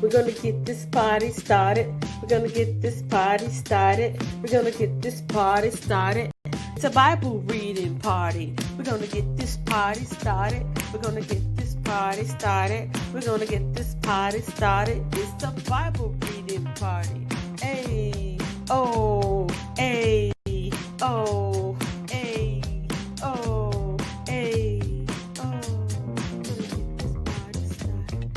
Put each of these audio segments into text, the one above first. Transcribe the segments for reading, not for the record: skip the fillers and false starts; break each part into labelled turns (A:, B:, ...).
A: We're gonna get this party started. We're gonna get this party started. We're gonna get this party started. It's a Bible reading party. We're gonna get this party started. We're gonna get this party started. We're gonna get this party started. It's a Bible reading party. Hey, oh, hey, oh, hey, oh, hey, oh. We're gonna get this party started.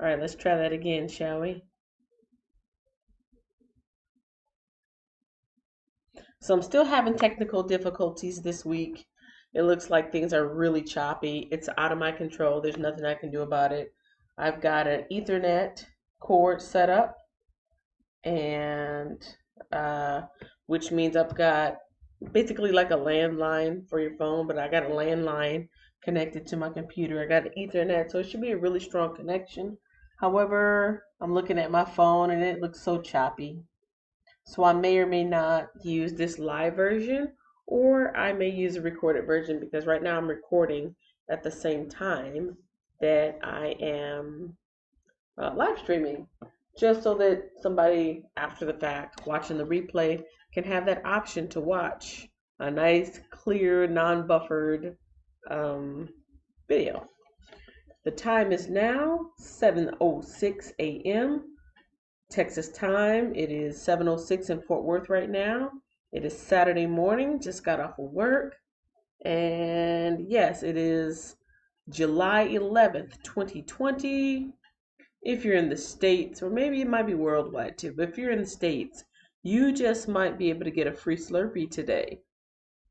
A: All right, let's try that again, shall we? So I'm still having technical difficulties this week. It looks like things are really choppy. It's out of my control. There's nothing I can do about it. I've got an Ethernet cord set up, and uh, which means I've got basically like a landline for your phone, but I got a landline connected to my computer. I got an Ethernet, so it should be a really strong connection. However, I'm looking at my phone and it looks so choppy. So I may or may not use this live version, or I may use a recorded version because right now I'm recording at the same time that I am live streaming, just so that somebody after the fact watching the replay can have that option to watch a nice, clear, non-buffered video. The time is now 7:06 a.m. Texas time. It is 7:06 in Fort Worth right now. It is Saturday morning, just got off of work. And yes, it is July 11th, 2020. If you're in the States, or maybe it might be worldwide too, but if you're in the States, you just might be able to get a free Slurpee today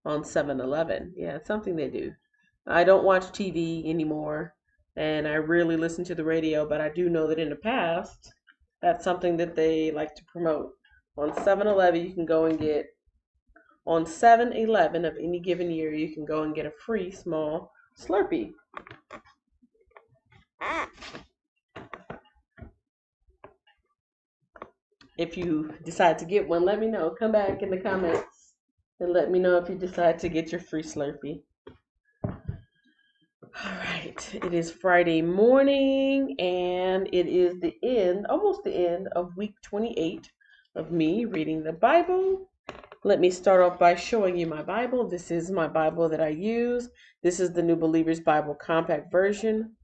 A: on 7-Eleven. Yeah, it's something they do. I don't watch TV anymore, and I rarely listen to the radio, but I do know that in the past, that's something that they like to promote. On 7-Eleven, you can go and get, on 7-Eleven of any given year, you can go and get a free small Slurpee. If you decide to get one, let me know. Come back in the comments and let me know if you decide to get your free Slurpee. All right, it is Friday morning, and it is the end, almost the end of week 28 of me reading the Bible. Let me start off by showing you my Bible. This is my Bible that I use. This is the New Believers Bible Compact version,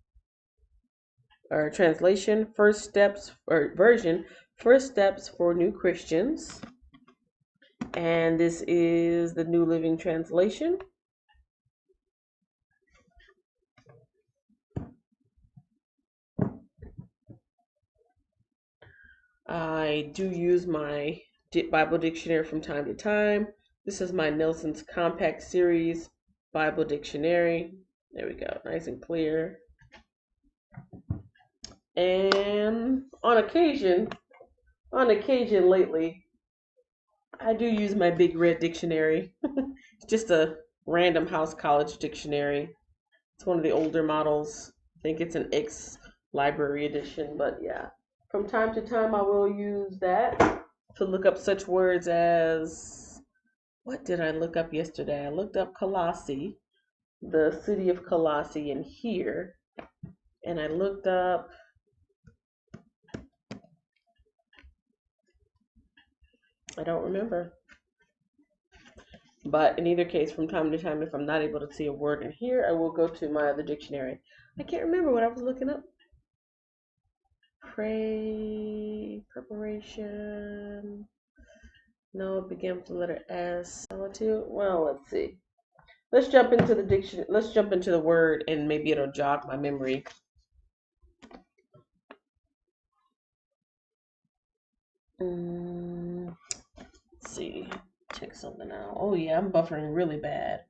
A: or translation, First Steps, or version, First Steps for New Christians. And this is the New Living Translation. I do use my Bible dictionary from time to time. This is my Nelson's Compact Series Bible Dictionary. There we go, nice and clear. And on occasion lately, I do use my Big Red Dictionary. It's just a Random House College dictionary. It's one of the older models. I think it's an ex-library edition, but yeah. From time to time, I will use that to look up such words as, what did I look up yesterday? I looked up Colossae, the city of Colossae in here, and I looked up, I don't remember. But in either case, from time to time, if I'm not able to see a word in here, I will go to my other dictionary. I can't remember what I was looking up. Preparation. No, it begins with the letter S. Solitude. Well, let's see. Let's jump into the dictionary. Let's jump into the word, and maybe it'll jog my memory. Let's see. Check something out. Oh yeah, I'm buffering really bad.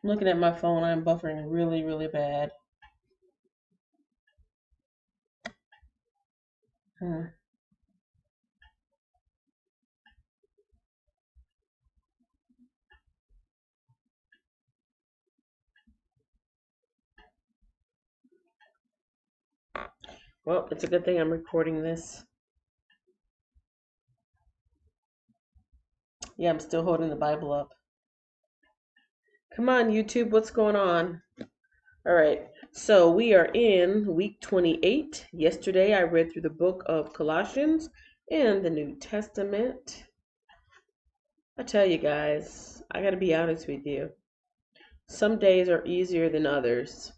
A: I'm looking at my phone. I'm buffering really, really bad. Well, it's a good thing I'm recording this. Yeah, I'm still holding the Bible up. Come on, YouTube, what's going on? All right, so we are in week 28. Yesterday, I read through the book of Colossians and the New Testament. I tell you guys, I got to be honest with you. Some days are easier than others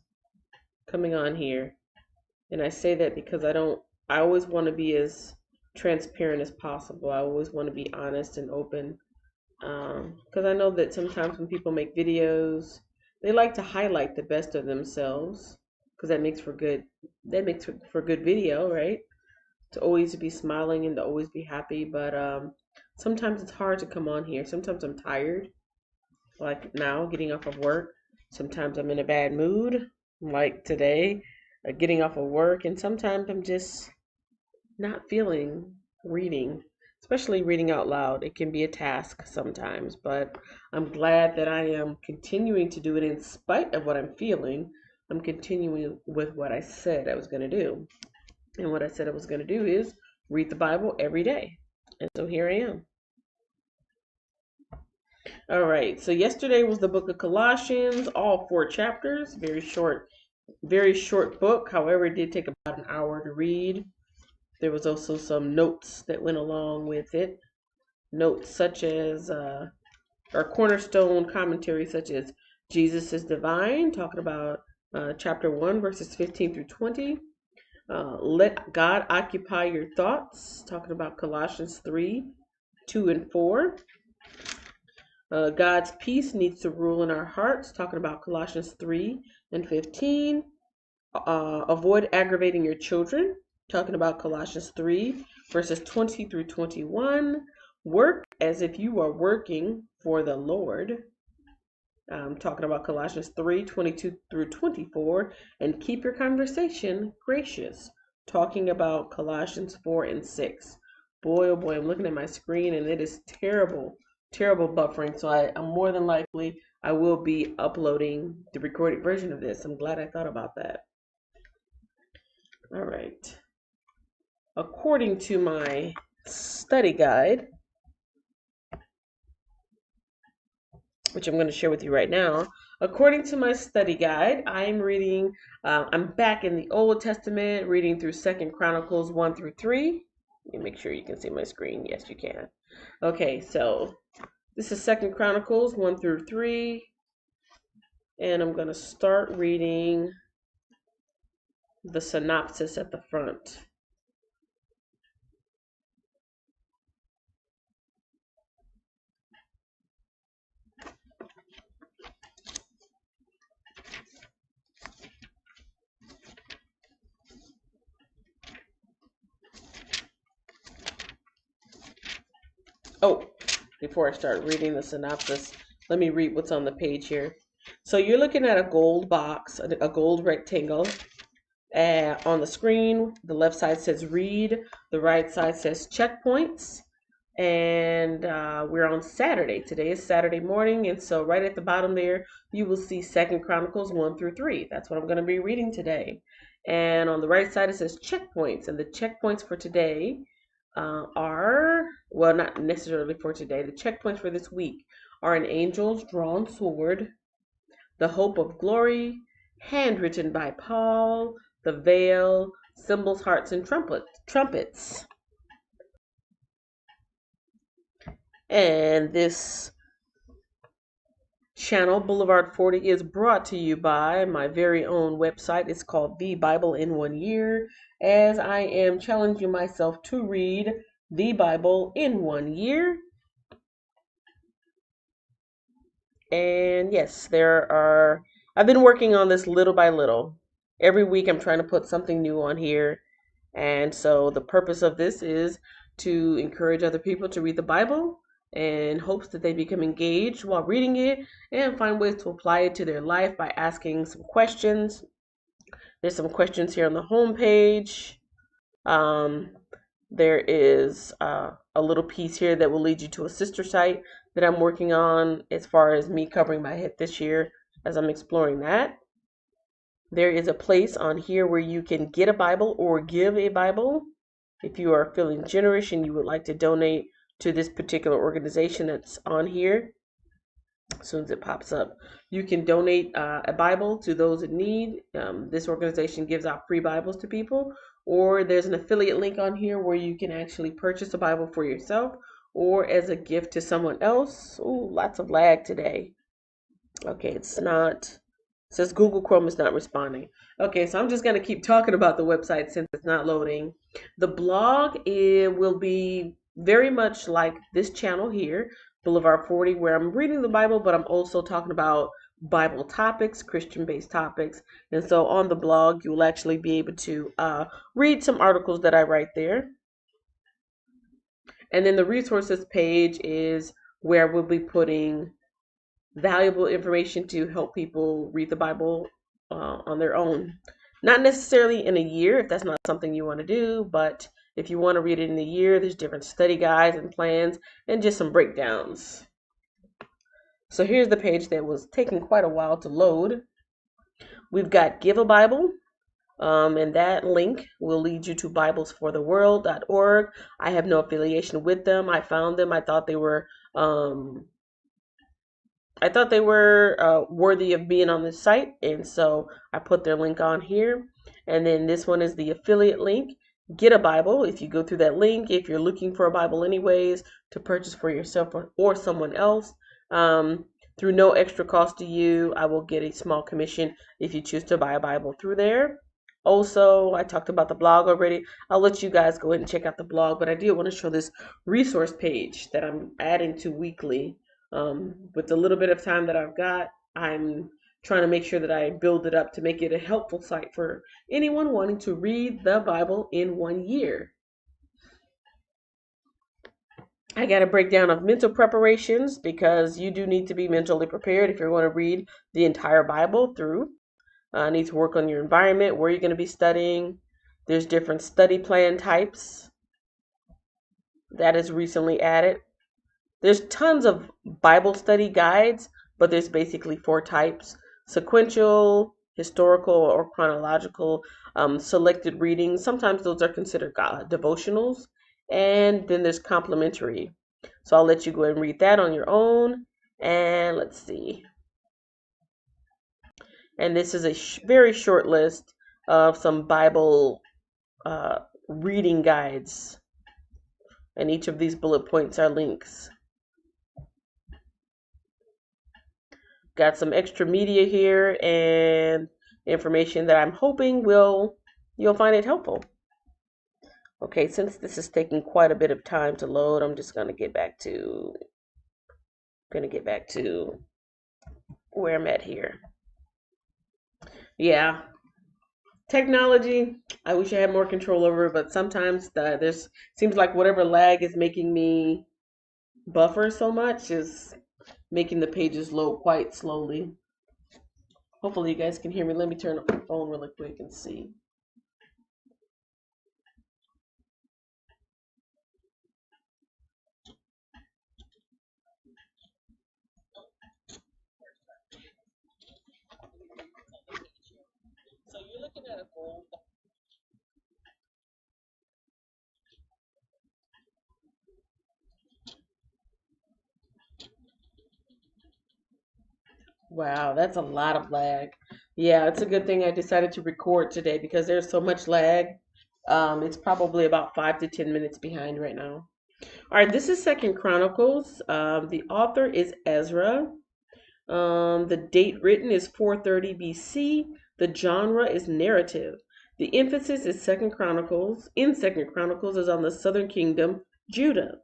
A: coming on here. And I say that because I always want to be as transparent as possible. I always want to be honest and open. Because I know that sometimes when people make videos, they like to highlight the best of themselves. because that makes for good video, right? To always be smiling and to always be happy. But sometimes it's hard to come on here. Sometimes I'm tired, like now getting off of work. Sometimes I'm in a bad mood, like today, getting off of work, and sometimes I'm just not feeling reading, especially reading out loud. It can be a task sometimes, but I'm glad that I am continuing to do it in spite of what I'm feeling. I'm continuing with what I said I was going to do. And what I said I was going to do is read the Bible every day. And so here I am. All right. So yesterday was the book of Colossians, all 4 chapters. Very short book. However, it did take about an hour to read. There was also some notes that went along with it. Notes such as, or cornerstone commentary such as Jesus is Divine, talking about chapter 1, verses 15 through 20. Let God Occupy Your Thoughts, talking about Colossians 3, 2 and 4. God's peace needs to rule in our hearts, talking about Colossians 3 and 15. Avoid aggravating your children, talking about Colossians 3, verses 20 through 21. Work as if you are working for the Lord. Talking about Colossians 3, 22 through 24. And keep your conversation gracious, talking about Colossians 4 and 6. Boy, oh boy, I'm looking at my screen and it is terrible buffering. So I'm more than likely, I will be uploading the recorded version of this. I'm glad I thought about that. All right. According to my study guide, which I'm going to share with you right now. According to my study guide, I'm reading, I'm back in the Old Testament, reading through 2 Chronicles 1 through 3. Let me make sure you can see my screen. Yes, you can. Okay, so this is 2 Chronicles 1 through 3. And I'm going to start reading the synopsis at the front. Oh, before I start reading the synopsis, let me read what's on the page here. So you're looking at a gold box, a gold rectangle. On the screen, the left side says read, the right side says checkpoints, and we're on Saturday. Today is Saturday morning, and so right at the bottom there, you will see 2 Chronicles 1 through 3. That's what I'm going to be reading today. And on the right side, it says checkpoints, and the checkpoints for today are, well, not necessarily for today, the checkpoints for this week are an angel's drawn sword, the hope of glory, handwritten by Paul, the veil, cymbals, harps, and trumpets. And this channel, Boulevard 40, is brought to you by my very own website. It's called The Bible in 1 Year, as I am challenging myself to read the Bible in 1 year. And yes, I've been working on this little by little. Every week I'm trying to put something new on here. And so the purpose of this is to encourage other people to read the Bible in hopes that they become engaged while reading it and find ways to apply it to their life by asking some questions. There's some questions here on the home page. There is a little piece here that will lead you to a sister site that I'm working on as far as me covering my head this year as I'm exploring that. There is a place on here where you can get a Bible or give a Bible if you are feeling generous and you would like to donate to this particular organization that's on here. As soon as it pops up, you can donate a Bible to those in need. This organization gives out free Bibles to people, or there's an affiliate link on here where you can actually purchase a Bible for yourself or as a gift to someone else. Ooh, lots of lag today. Okay, it says Google Chrome is not responding. Okay, so I'm just going to keep talking about the website since it's not loading. The blog, it will be very much like this channel here, Boulevard 40, where I'm reading the Bible, but I'm also talking about Bible topics, Christian-based topics. And so on the blog, you will actually be able to read some articles that I write there. And then the resources page is where we'll be putting valuable information to help people read the Bible on their own. Not necessarily in a year if that's not something you want to do, but if you want to read it in a year, there's different study guides and plans and just some breakdowns. So here's the page that was taking quite a while to load. We've got Give a Bible, and that link will lead you to biblesfortheworld.org. I have no affiliation with them. I found them. I thought they were worthy of being on this site, and so I put their link on here. And then this one is the affiliate link. Get a Bible. If you go through that link, if you're looking for a Bible anyways to purchase for yourself or someone else, through no extra cost to you, I will get a small commission if you choose to buy a Bible through there. Also, I talked about the blog already. I'll let you guys go ahead and check out the blog, but I did want to show this resource page that I'm adding to weekly. With the little bit of time that I've got, I'm trying to make sure that I build it up to make it a helpful site for anyone wanting to read the Bible in 1 year. I got a breakdown of mental preparations because you do need to be mentally prepared if you're going to read the entire Bible through. Need to work on your environment, where you're going to be studying. There's different study plan types that is recently added. There's tons of Bible study guides, but there's basically 4 types: sequential, historical, or chronological, selected readings. Sometimes those are considered devotionals. And then there's complementary. So I'll let you go ahead and read that on your own. And let's see. And this is a very short list of some Bible reading guides. And each of these bullet points are links. Got some extra media here and information that I'm hoping you'll find it helpful. Okay, since this is taking quite a bit of time to load, I'm just going to get back to where I'm at here. Yeah, technology, I wish I had more control over, but sometimes there's seems like whatever lag is making me buffer so much is making the pages load quite slowly. Hopefully you guys can hear me. Let me turn up my phone really quick and see. So you're looking at a goal. Wow, that's a lot of lag. Yeah, it's a good thing I decided to record today because there's so much lag. It's probably about 5 to 10 minutes behind right now. All right, this is Second Chronicles. The author is Ezra. The date written is 430 BC. The genre is narrative. The emphasis is Second Chronicles. In Second Chronicles is on the southern kingdom, Judah,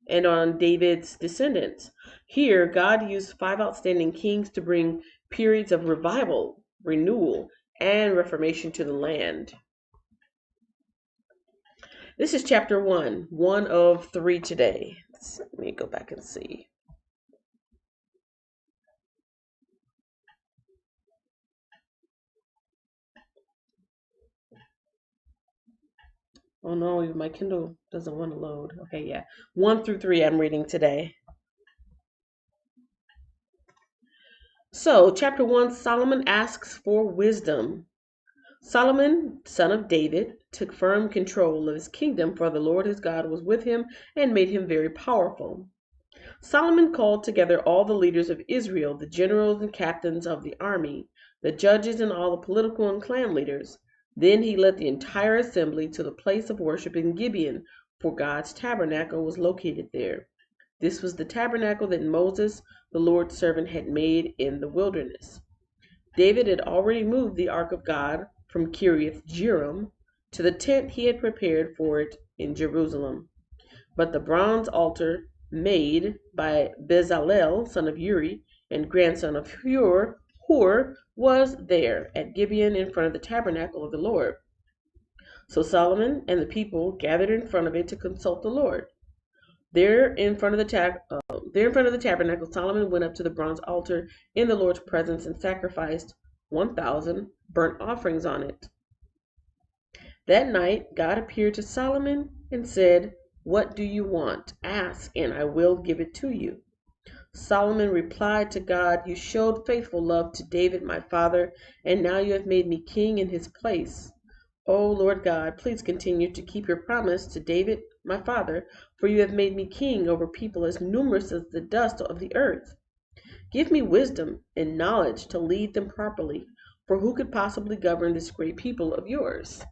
A: and on David's descendants. Here, God used 5 outstanding kings to bring periods of revival, renewal, and reformation to the land. This is chapter 1, 1 of 3 today. Let me go back and see. Oh no, my Kindle doesn't want to load. Okay, yeah. 1 through 3 I'm reading today. So, chapter 1, Solomon asks for wisdom. Solomon, son of David, took firm control of his kingdom, for the Lord his God was with him and made him very powerful. Solomon called together all the leaders of Israel, the generals and captains of the army, the judges and all the political and clan leaders. Then he led the entire assembly to the place of worship in Gibeon, for God's tabernacle was located there. This was the tabernacle that Moses, the Lord's servant, had made in the wilderness. David had already moved the ark of God from Kiriath Jearim to the tent he had prepared for it in Jerusalem. But the bronze altar made by Bezalel, son of Uri, and grandson of Hur, was there at Gibeon in front of the tabernacle of the Lord. So Solomon and the people gathered in front of it to consult the Lord. There in front of the tabernacle, Solomon went up to the bronze altar in the Lord's presence and sacrificed 1,000 burnt offerings on it. That night, God appeared to Solomon and said, "What do you want? Ask, and I will give it to you." Solomon replied to God, "You showed faithful love to David, my father, and now you have made me king in his place. O Lord God, please continue to keep your promise to David, my father, for you have made me king over people as numerous as the dust of the earth. Give me wisdom and knowledge to lead them properly, for who could possibly govern this great people of yours?"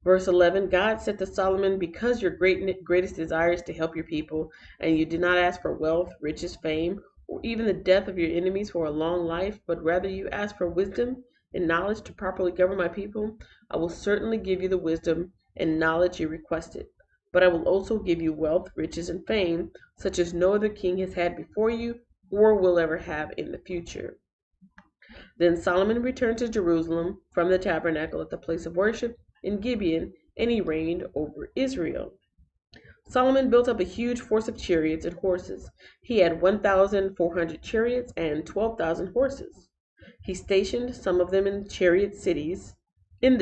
A: Verse 11, God said to Solomon, "Because your greatest desire is to help your people, and you did not ask for wealth, riches, fame, or even the death of your enemies for a long life, but rather you asked for wisdom and knowledge to properly govern my people, I will certainly give you the wisdom and knowledge you requested. But I will also give you wealth, riches, and fame, such as no other king has had before you or will ever have in the future." Then Solomon returned to Jerusalem from the tabernacle at the place of worship in Gibeon, and he reigned over Israel. Solomon built up a huge force of chariots and horses. He had 1,400 chariots and 12,000 horses. He stationed some of them in the chariot cities, and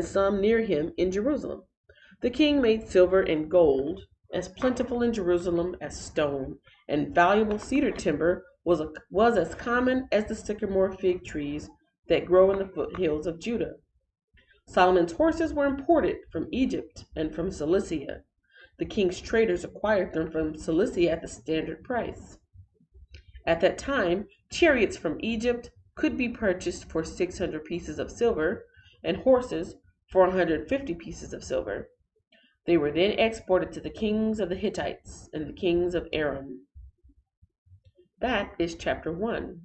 A: some near him in Jerusalem. The king made silver and gold as plentiful in Jerusalem as stone, and valuable cedar timber was as common as the sycamore fig trees that grow in the foothills of Judah. Solomon's horses were imported from Egypt and from Cilicia. The king's traders acquired them from Cilicia at the standard price. At that time, chariots from Egypt could be purchased for 600 pieces of silver, and horses for 150 pieces of silver. They were then exported to the kings of the Hittites and the kings of Aram. That is chapter 1.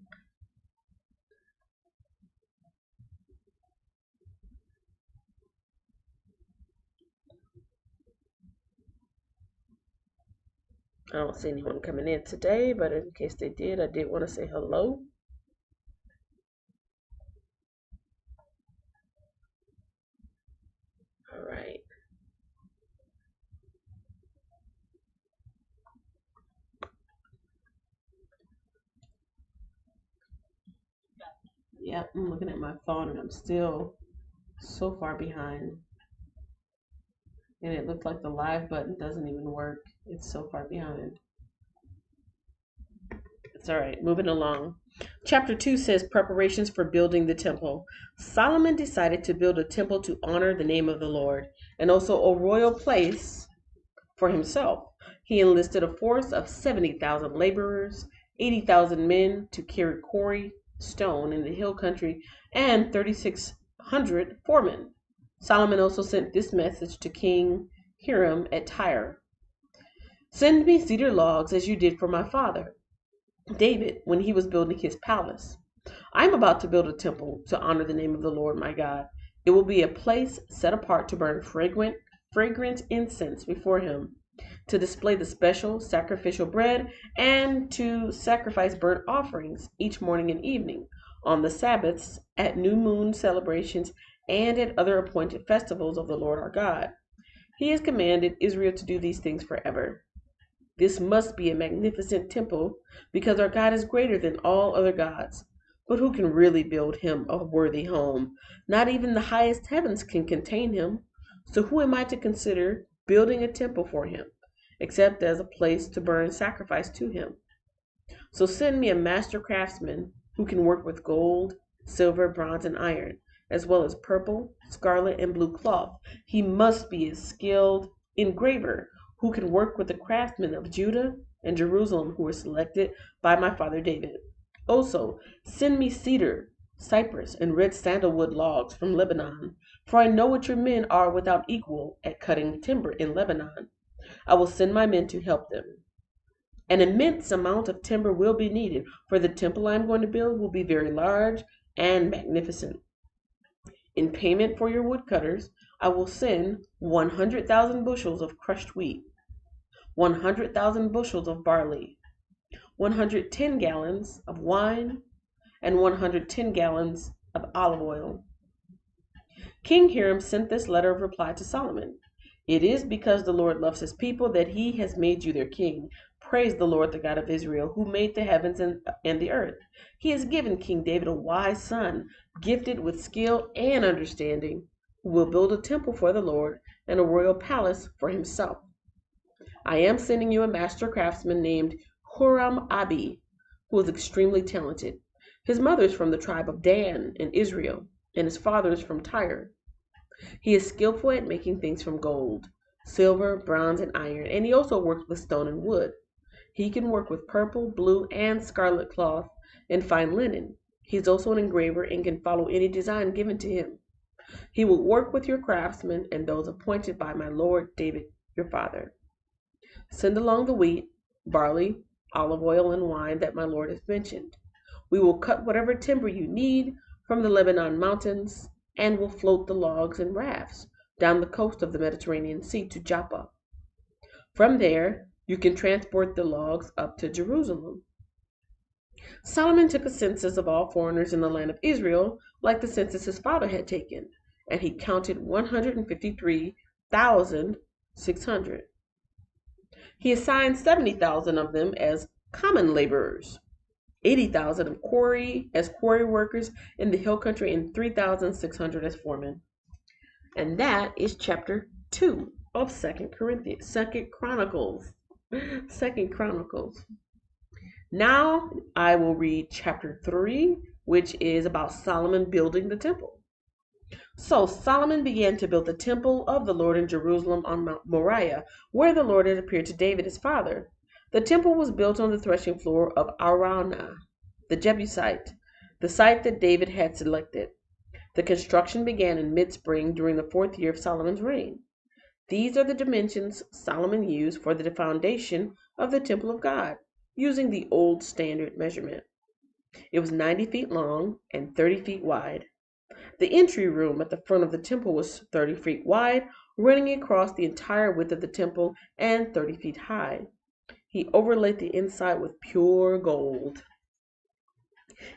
A: I don't see anyone coming in today, but in case they did, I did want to say hello. All right. Yeah, I'm looking at my phone and I'm still so far behind. And it looks like the live button doesn't even work. It's so far behind. It's all right, moving along. Chapter 2 says preparations for building the temple. Solomon decided to build a temple to honor the name of the Lord and also a royal place for himself. He enlisted a force of 70,000 laborers, 80,000 men to carry quarry stone in the hill country, and 3,600 foremen. Solomon also sent this message to King Hiram at Tyre: "Send me cedar logs as you did for my father David when he was building his palace. I am about to build a temple to honor the name of the Lord my God. It will be a place set apart to burn fragrant incense before him, to display the special sacrificial bread, and to sacrifice burnt offerings each morning and evening, on the Sabbaths, at new moon celebrations, and at other appointed festivals of the Lord our God. He has commanded Israel to do these things forever. This must be a magnificent temple, because our God is greater than all other gods. But who can really build him a worthy home? Not even the highest heavens can contain him. So who am I to consider building a temple for him, except as a place to burn sacrifice to him? So send me a master craftsman who can work with gold, silver, bronze, and iron, as well as purple, scarlet, and blue cloth. He must be a skilled engraver who can work with the craftsmen of Judah and Jerusalem who were selected by my father David. Also, send me cedar, cypress, and red sandalwood logs from Lebanon, for I know what your men are without equal at cutting timber in Lebanon. I will send my men to help them. An immense amount of timber will be needed, for the temple I am going to build will be very large and magnificent. In payment for your woodcutters, I will send 100,000 bushels of crushed wheat. 100,000 bushels of barley, 110 gallons of wine, and 110 gallons of olive oil. King Hiram sent this letter of reply to Solomon. It is because the Lord loves his people that he has made you their king. Praise the Lord, the God of Israel, who made the heavens and the earth. He has given King David a wise son, gifted with skill and understanding, who will build a temple for the Lord and a royal palace for himself. I am sending you a master craftsman named Huram-Abi, who is extremely talented. His mother is from the tribe of Dan in Israel, and his father is from Tyre. He is skillful at making things from gold, silver, bronze, and iron, and he also works with stone and wood. He can work with purple, blue, and scarlet cloth and fine linen. He is also an engraver and can follow any design given to him. He will work with your craftsmen and those appointed by my lord David, your father. Send along the wheat, barley, olive oil, and wine that my lord has mentioned. We will cut whatever timber you need from the Lebanon mountains and will float the logs in rafts down the coast of the Mediterranean Sea to Joppa. From there, you can transport the logs up to Jerusalem. Solomon took a census of all foreigners in the land of Israel, like the census his father had taken, and he counted 153,600. He assigned 70,000 of them as common laborers, 80,000 of quarry workers in the hill country, and 3,600 as foremen. And that is chapter 2 of Second Chronicles. Now I will read chapter 3, which is about Solomon building the temple. So Solomon began to build the temple of the Lord in Jerusalem on Mount Moriah, where the Lord had appeared to David his father. The temple was built on the threshing floor of Araunah, the Jebusite, the site that David had selected. The construction began in mid-spring during the 4th year of Solomon's reign. These are the dimensions Solomon used for the foundation of the temple of God, using the old standard measurement. It was 90 feet long and 30 feet wide. The entry room at the front of the temple was 30 feet wide, running across the entire width of the temple, and 30 feet high. He overlaid the inside with pure gold.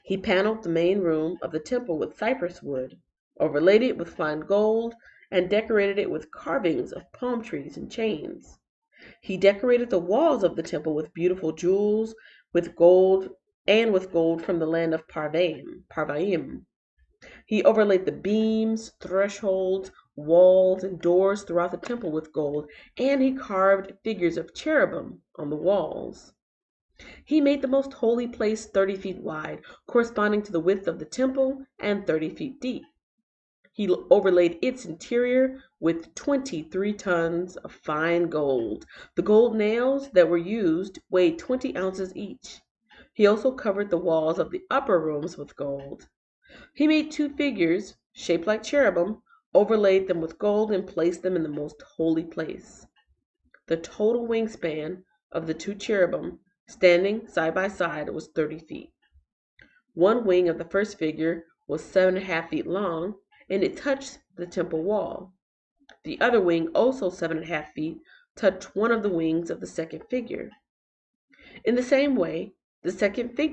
A: He paneled the main room of the temple with cypress wood, overlaid it with fine gold, and decorated it with carvings of palm trees and chains. He decorated the walls of the temple with beautiful jewels, with gold from the land of Parvaim. He overlaid the beams, thresholds, walls, and doors throughout the temple with gold, and he carved figures of cherubim on the walls. He made the most holy place 30 feet wide, corresponding to the width of the temple, and 30 feet deep. He overlaid its interior with 23 tons of fine gold. The gold nails that were used weighed 20 ounces each. He also covered the walls of the upper rooms with gold. He made 2 figures, shaped like cherubim, overlaid them with gold, and placed them in the most holy place. The total wingspan of the 2 cherubim, standing side by side, was 30 feet. One wing of the first figure was 7.5 feet long, and it touched the temple wall. The other wing, also 7.5 feet, touched one of the wings of the second figure. In the same way, the second figure